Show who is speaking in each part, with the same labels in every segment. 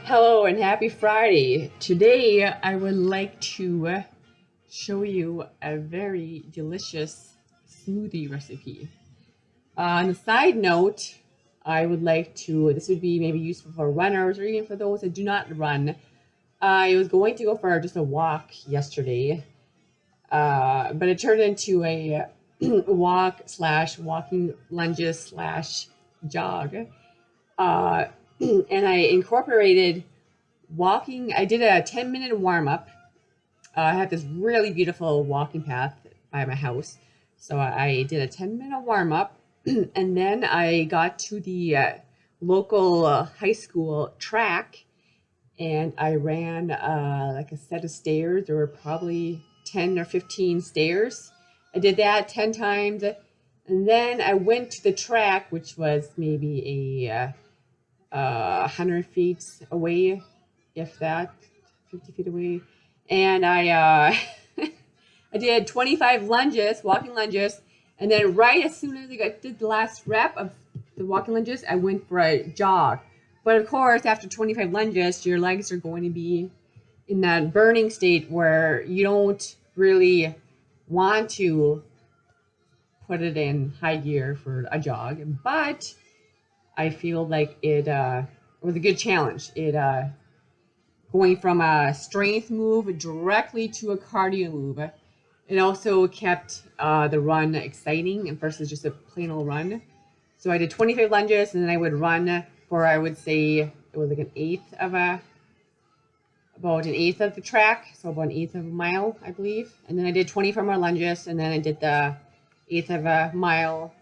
Speaker 1: Hello and happy Friday. Today I would like to show you a very delicious smoothie recipe. On a side note, I would like to, this would be maybe useful for runners or even for those that do not run. I was going to go for just a walk yesterday, but it turned into a walk slash walking lunges slash jog. Uh, and I incorporated walking. I did a 10-minute warm up. I have this really beautiful walking path by my house. So I did a 10-minute warm up. And then I got to the local high school track and I ran like a set of stairs. There were probably 10 or 15 stairs. I did that 10 times. And then I went to the track, which was maybe a 100 feet away, if that, 50 feet away. And I did 25 lunges, walking lunges. And then right as soon as I did the last rep of the walking lunges, I went for a jog. But of course, after 25 lunges, your legs are going to be in that burning state where you don't really want to put it in high gear for a jog. But I feel like it was a good challenge. It going from a strength move directly to a cardio move. It also kept the run exciting and versus just a plain old run. So I did 25 lunges and then I would run for, I would say it was like about an eighth of the track. So about an eighth of a mile, I believe. And then I did 25 more lunges and then I did the eighth of a mile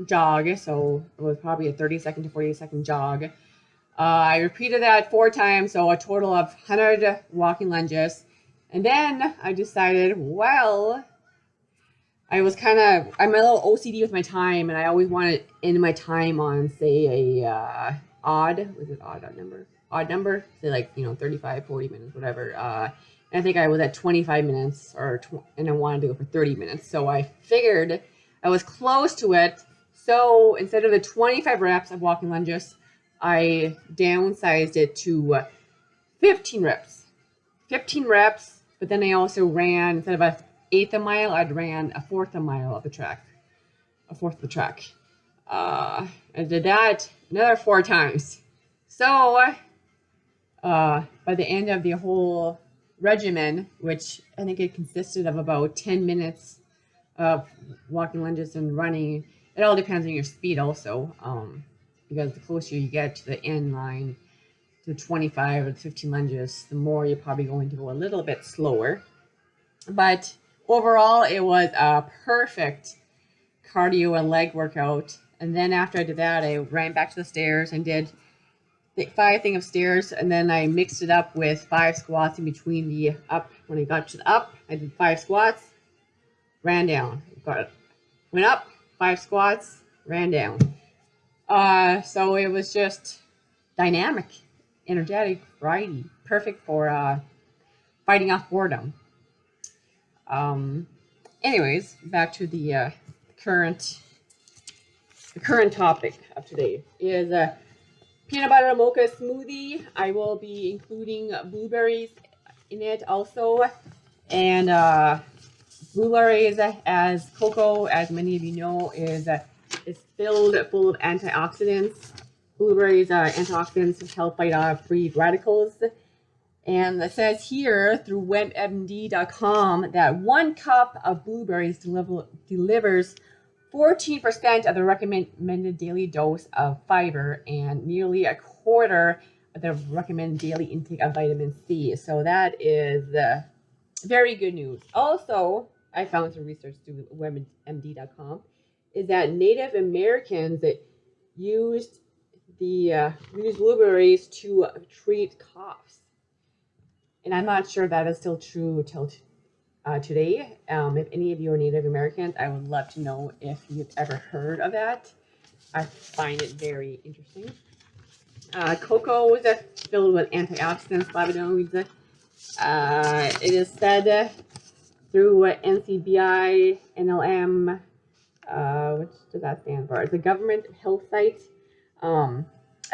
Speaker 1: jog. So it was probably a 30-second to 40-second jog. I repeated that 4 times, so a total of 100 walking lunges. And then I decided, well, I'm a little OCD with my time, and I always want to end my time on, say, a odd number? Odd number, say like, 35, 40 minutes, whatever. And I think I was at 25 minutes, and I wanted to go for 30 minutes. So I figured I was close to it. So instead of the 25 reps of walking lunges, I downsized it to 15 reps. 15 reps, but then I also ran, instead of an eighth of a mile, I'd ran a fourth of a mile of the track. A fourth of the track. I did that another 4 times. So, by the end of the whole regimen, which I think it consisted of about 10 minutes of walking lunges and running, it all depends on your speed also. Because the closer you get to the end line, to 25 or 15 lunges, the more you're probably going to go a little bit slower. But overall, it was a perfect cardio and leg workout. And then after I did that, I ran back to the stairs and did the 5 thing of stairs. And then I mixed it up with 5 squats in between the up. When I got to the up, I did 5 squats, ran down. Went up, 5 squats, ran down. So it was just dynamic, energetic, variety, perfect for fighting off boredom. Anyways, back to the current topic of today is peanut butter mocha smoothie. I will be including blueberries in it also, and blueberries, as cocoa, as many of you know, is filled full of antioxidants. Blueberries are antioxidants to help fight off free radicals. And it says here through WebMD.com that 1 cup of blueberries delivers 14% of the recommended daily dose of fiber and nearly a quarter of the recommended daily intake of vitamin C. So that is very good news. Also, I found some research through WebMD.com is that Native Americans used blueberries to treat coughs. And I'm not sure that is still true till today. If any of you are Native Americans, I would love to know if you've ever heard of that. I find it very interesting. Cocoa is filled with antioxidants, flavonoids. It is said through NCBI, NLM, which does that stand for? It's a government health site.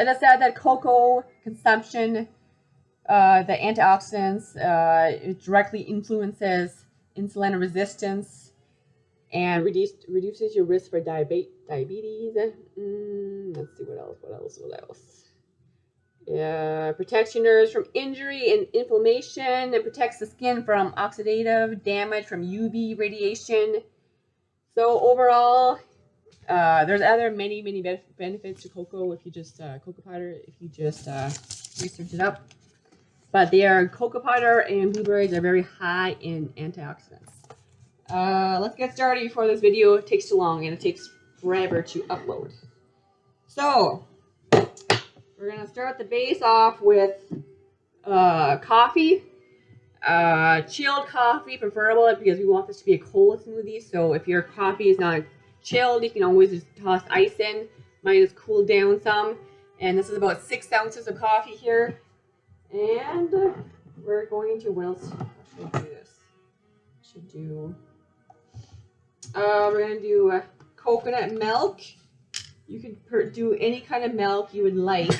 Speaker 1: It is said that cocoa consumption, the antioxidants, it directly influences insulin resistance and reduces your risk for diabetes. Let's see what else. Yeah, protects your nerves from injury and inflammation. It protects the skin from oxidative damage from UV radiation. So overall, there's other many benefits to cocoa if you just cocoa powder if you just research it up. But cocoa powder and blueberries are very high in antioxidants. Let's get started before this video takes too long and it takes forever to upload. So we're gonna start the base off with coffee. Chilled coffee preferable because we want this to be a cold smoothie. So if your coffee is not chilled, you can always just toss ice in. Mine is cooled down some. And this is about 6 ounces of coffee here. And we're going to, what else should we do this? We're going to do coconut milk. You can do any kind of milk you would like.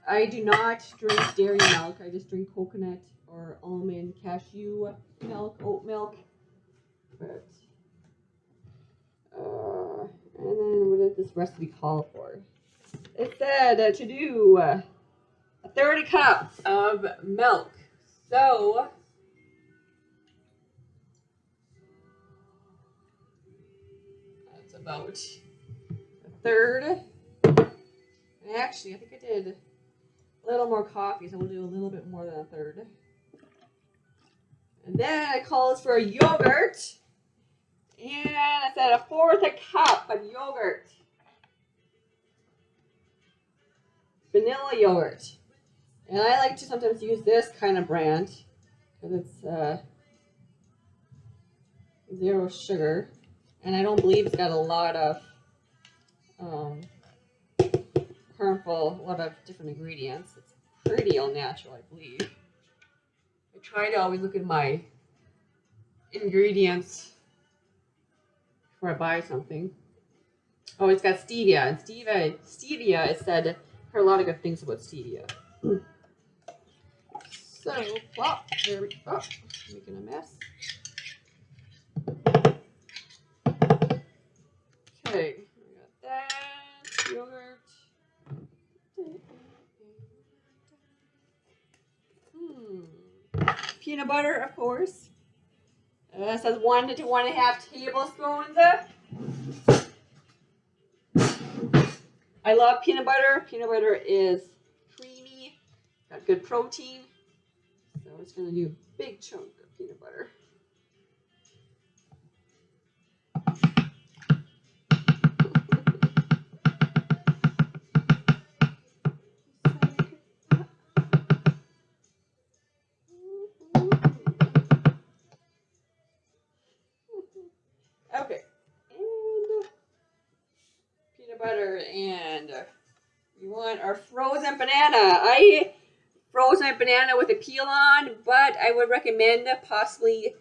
Speaker 1: I do not drink dairy milk. I just drink coconut or almond, cashew milk, oat milk. But, and then what did this recipe call for? It said to do a 1/3 cup of milk. So that's about 1/3. And actually, I think I did a little more coffee, so we'll do a little bit more than 1/3. And then it calls for yogurt. And I said 1/4 cup of yogurt. Vanilla yogurt. And I like to sometimes use this kind of brand because it's 0 sugar. And I don't believe it's got a lot of harmful, a lot of different ingredients. It's pretty all natural, I believe. I try to always look at my ingredients before I buy something. Oh, it's got stevia. And stevia, it said, I heard a lot of good things about stevia. So, well, there we go. Making a mess. Okay, we got that. Yogurt. Peanut butter, of course. It says 1 to 1.5 tablespoons. I love peanut butter. Peanut butter is creamy, got good protein. So I'm just going to do a big chunk of peanut butter. Okay, and peanut butter, and we want our frozen banana. I froze my banana with a peel on, but I would recommend possibly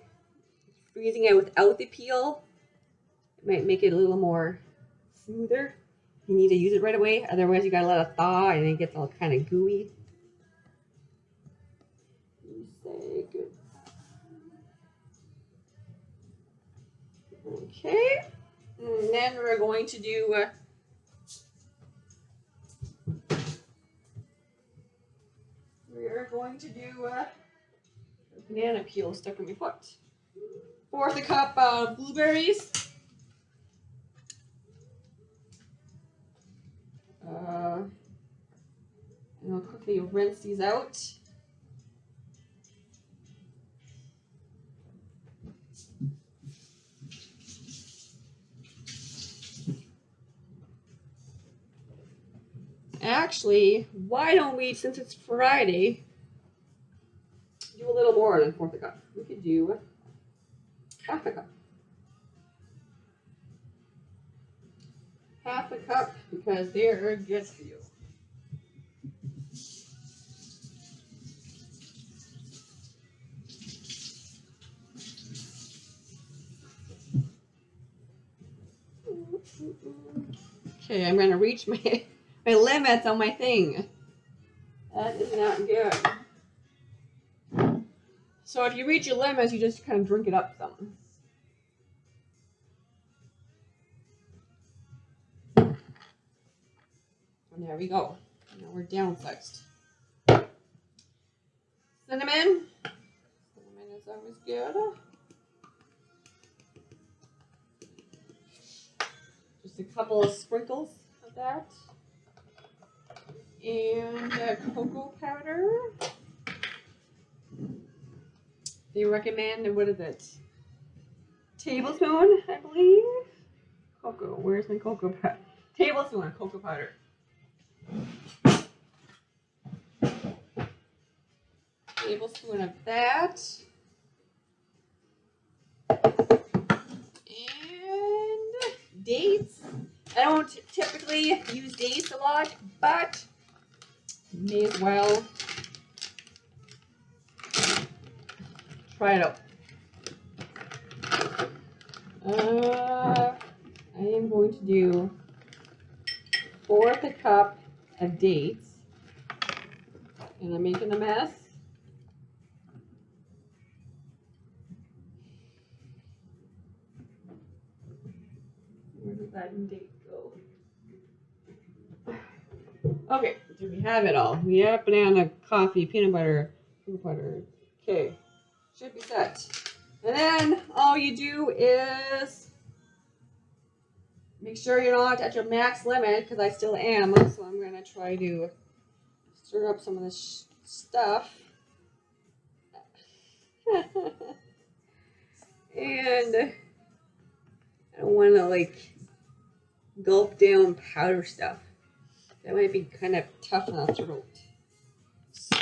Speaker 1: freezing it without the peel. It might make it a little more smoother. You need to use it right away, otherwise you gotta let it thaw and it gets all kind of gooey. Good. Okay, and then we're going to do banana peel stuck in my foot. 1/4 cup of blueberries. And I'll quickly rinse these out. Actually, why don't we, since it's Friday, do a little more than 1/4 cup. We could do 1/2 cup. 1/2 cup because they're good for you. Okay, I'm gonna reach my my limits on my thing. That is not good. So if you reach your limits, you just kind of drink it up some. And there we go. Now we're downsized. Cinnamon. Cinnamon is always good. Just a couple of sprinkles of that. And cocoa powder. They recommend, what is it? Tablespoon, I believe. Cocoa, where's my cocoa powder? Tablespoon of cocoa powder. Tablespoon of that. And dates. I don't typically use dates a lot, but may as well try it out. I am going to do 1/4 cup of dates, and I'm making a mess. Where did that date go? Okay, do we have it all? We have banana, coffee, peanut butter, peanut butter. Okay, should be set. And then all you do is make sure you're not at your max limit, because I still am. So I'm going to try to stir up some of this stuff. And I don't want to like gulp down powder stuff. That might be kind of tough on the throat. So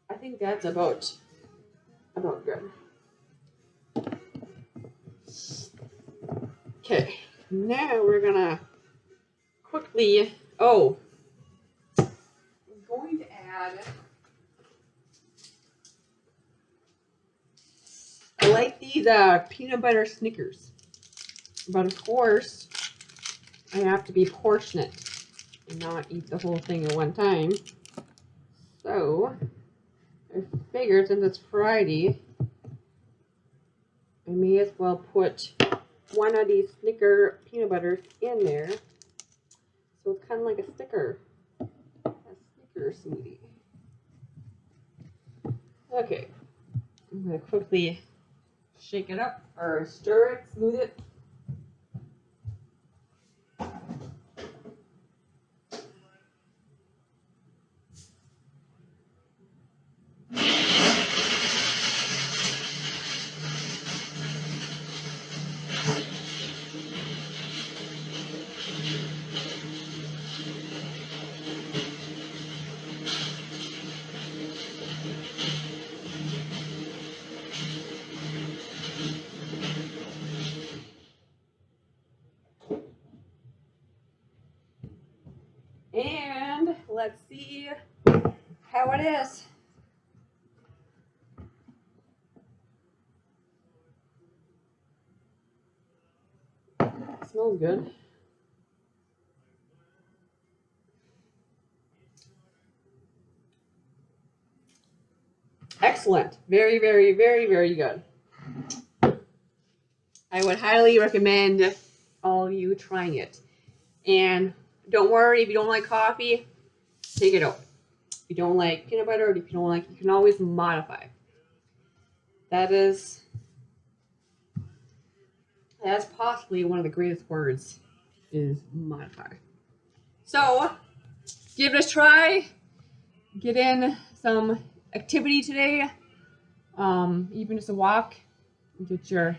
Speaker 1: I think that's about good. Okay, now we're gonna quickly, I'm going to add, I like these peanut butter Snickers, but of course I have to be portionate and not eat the whole thing at one time. So I figured since it's Friday, I may as well put one of these Snicker peanut butters in there. So it's kind of like a Snicker smoothie. Okay, I'm going to quickly shake it up or stir it, smooth it. And let's see how it is. It smells good. Excellent. Very, very, very, very good. I would highly recommend all of you trying it. And don't worry, if you don't like coffee, take it out. If you don't like peanut butter, if you don't like, you can always modify. That's possibly one of the greatest words, is modify. So give it a try. Get in some activity today. Even just a walk. Get your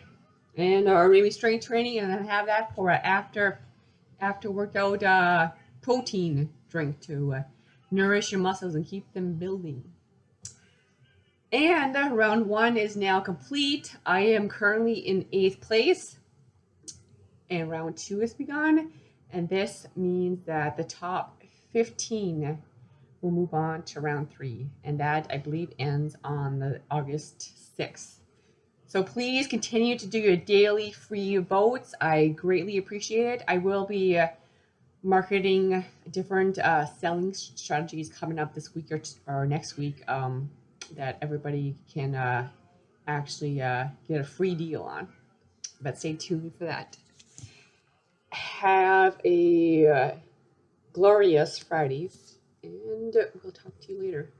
Speaker 1: or maybe strength training, and then have that for an after workout protein drink to nourish your muscles and keep them building. And round 1 is now complete. I am currently in 8th place. and round 2 has begun. And this means that the top 15 will move on to round 3. And that, I believe, ends on the August 6th. So please continue to do your daily free votes. I greatly appreciate it. I will be marketing different selling strategies coming up this week or next week that everybody can actually get a free deal on. But stay tuned for that. Have a glorious Friday, and we'll talk to you later.